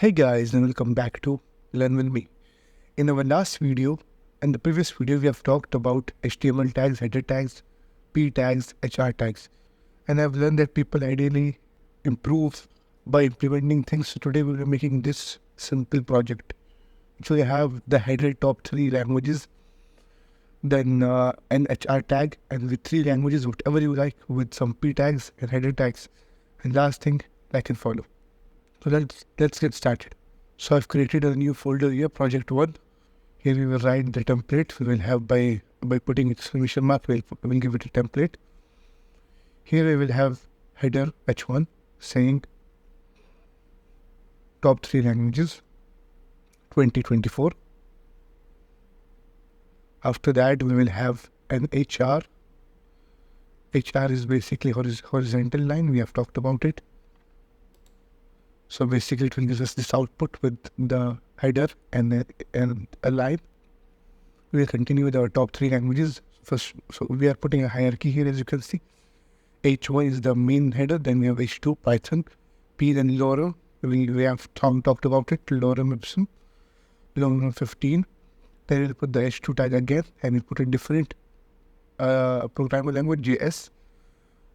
Hey guys, and welcome back to Learn With Me. In our last video and the previous video, we have talked about HTML tags, header tags, P tags, HR tags. And I've learned that people ideally improve by implementing things. So today we'll be making this simple project. So you have the header top 3 languages, then an HR tag, and with 3 languages, whatever you like, with some P tags and header tags. And last thing, like and follow. So let's get started. So I've created a new folder here, project 1. Here we will write the template. We will have by putting exclamation mark, we'll give it a template. Here we will have header h1 saying top 3 languages 2024. After that we will have an HR. HR is basically horizontal line. We have talked about it. So basically it will give us this output with the header and a line. We will continue with our top 3 languages. First, so we are putting a hierarchy here, as you can see. H1 is the main header, then we have H2, Python, P, then lorem. We have talked about it, lorem ipsum, lorem 15. Then we'll put the H2 tag again, and we put a different programming language, JS.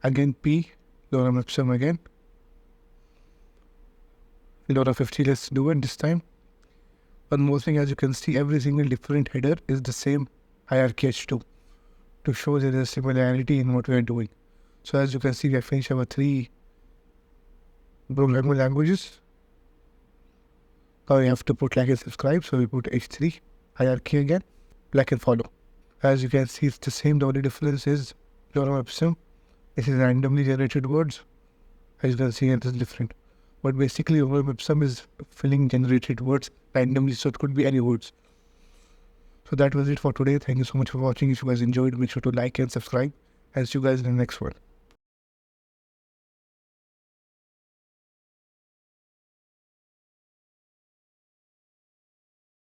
Again, P, lorem ipsum again. Lorem 15, let's do it this time. One more thing, as you can see, every single different header is the same hierarchy H2 to show there is similarity in what we are doing. So as you can see, we have finished our 3 programming languages. Now we have to put like and subscribe. So we put H3 hierarchy again, like and follow. As you can see, it's the same. The only difference is lorem ipsum. This is randomly generated words. As you can see, it is different. But basically, lorem ipsum is filling generated words randomly, so it could be any words. So that was it for today. Thank you so much for watching. If you guys enjoyed, make sure to like and subscribe. I'll see you guys in the next one.